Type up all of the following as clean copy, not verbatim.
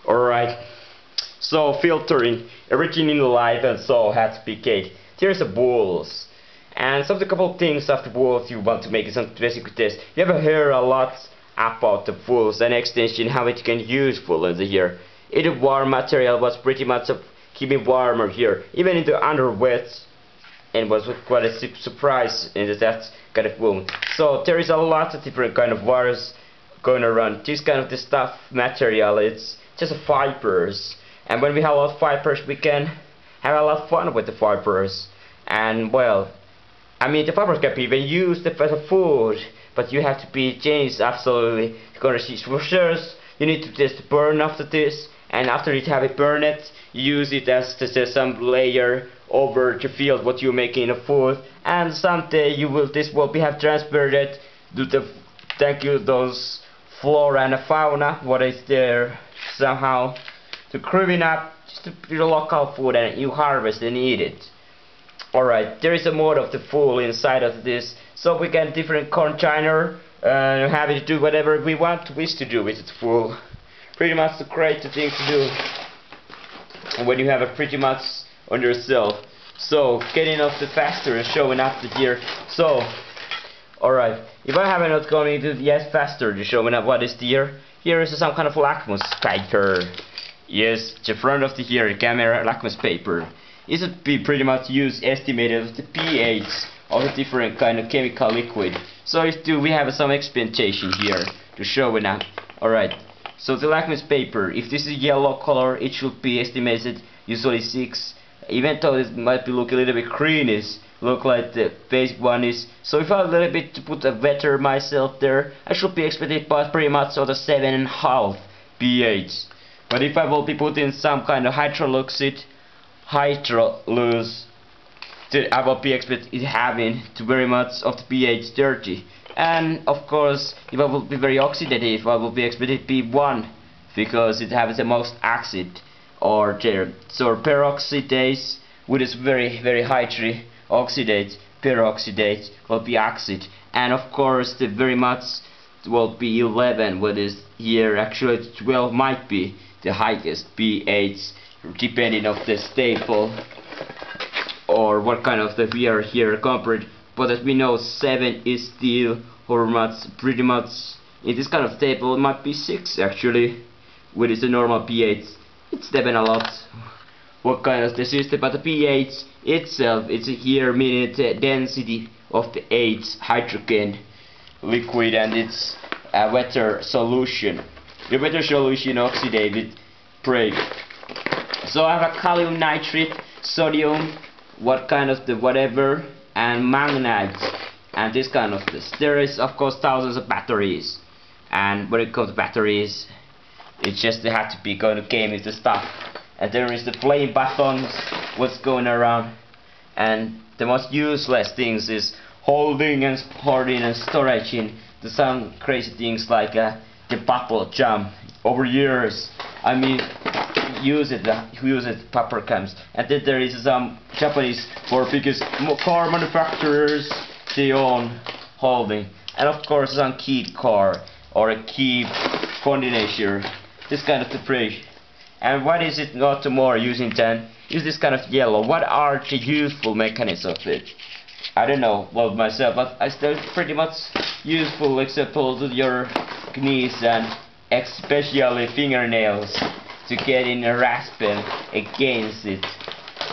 Alright, so filtering everything in life and so has to be cake. Here's the balls. And some of the couple of things of the balls you want to make some basic test. You ever heard a lot about the balls and extension, how it can useful in the here. It warm material was pretty much keeping warmer here, even in the underwet, and was quite a surprise in that kind of boom. So there is a lot of different kind of wires going around. This kind of the stuff material, it's just fibers, and when we have a lot of fibers we can have a lot of fun with the fibers. And well, I mean the fibers can be even used as a food, but you have to be changed absolutely. First you need to just burn after this, and after you have it burned, you use it as some layer over the field what you're making in a food, and someday this will be have transferred to the those flora and fauna what is there somehow to clean up just to your local food, and you harvest and eat it. Alright, there is a mode of the food inside of this, so we can different container have it do whatever we wish to do with the food. Pretty much the great thing to do when you have it pretty much on yourself. So getting off the faster and showing up the here. So alright, if I haven't not going to yes faster to showing up what is here. Here is some kind of lakmus paper. Yes, the front of the here camera lakmus paper. It would be pretty much used estimated the pH of the different kind of chemical liquid. So we have some experimentation here to show it now. Alright, so the lakmus paper, if this is yellow color, it should be estimated usually 6. Even though it might be look a little bit greenish, look like the basic one is. So if I a little bit to put a wetter myself there, I should be expected by pretty much on the 7.5 pH. But if I will be putting some kind of hydrolux, I will be expected having to very much of the pH 30. And of course, if I will be very oxidative, I will be expected B1 because it has the most acid or there. So peroxidase, which is very high oxidate, peroxidate will be acid, and of course the very much will be 11, what is here actually 12 might be the highest pH depending of the staple or what kind of the we are here compared. But as we know 7 is still or pretty much in this kind of table it might be 6 actually, which is the normal pH. It's depend a lot what kind of the system, but the pH itself, it's here meaning the density of the H hydrogen liquid, and it's a wetter solution. The wetter solution oxidated break. So I have a kalium nitrate, sodium, what kind of the whatever, and manganite, and this kind of this. There is of course thousands of batteries, and when it comes to batteries, it just have to be going to game with the stuff. And there is the flame buttons, what's going around, and the most useless things is holding and hoarding and storaging the some crazy things like the bubble jump over years. I mean, use it paper cams. And then there is some Japanese for biggest car manufacturers, they own holding, and of course some key car or a key combination, this kind of the bridge. And what is it not more using than is this kind of yellow? What are the useful mechanisms of it? I don't know well myself, but I still pretty much useful except for your knees and especially fingernails to get in a rasping against it,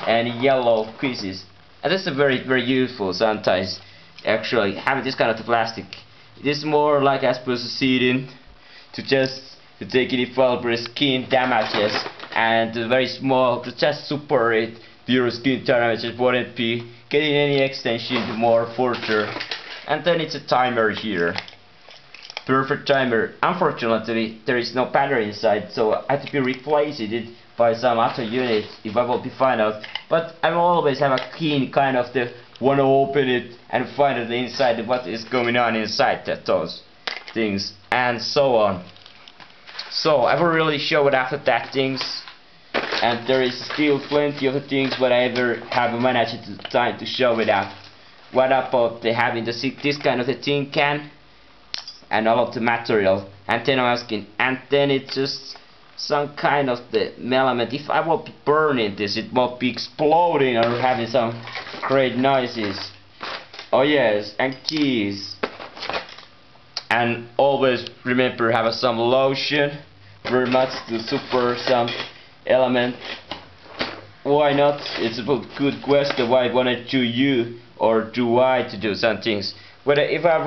and yellow pieces. And this is very useful sometimes actually having this kind of plastic. It is more like as proceeding to take it for skin damages, and very small to just support it your skin damages wouldn't be getting any extension to more further. And then it's a timer here, perfect timer. Unfortunately there is no battery inside, so I have to be replaced it by some other unit if I will be find out. But I will always have a keen kind of the want to open it and find out the inside what is going on inside those things and so on. So I will really show it after that things, and there is still plenty of the things but I ever have managed to time to show it up. What about having this kind of a tin can and all of the material, and then I'm asking, and then it's just some kind of the element. If I will be burning this, it will be exploding or having some great noises. Oh yes, and keys. And always remember have some lotion, very much to support some element. Why not? It's a good question. Why wanted to you or do I to do some things? But if I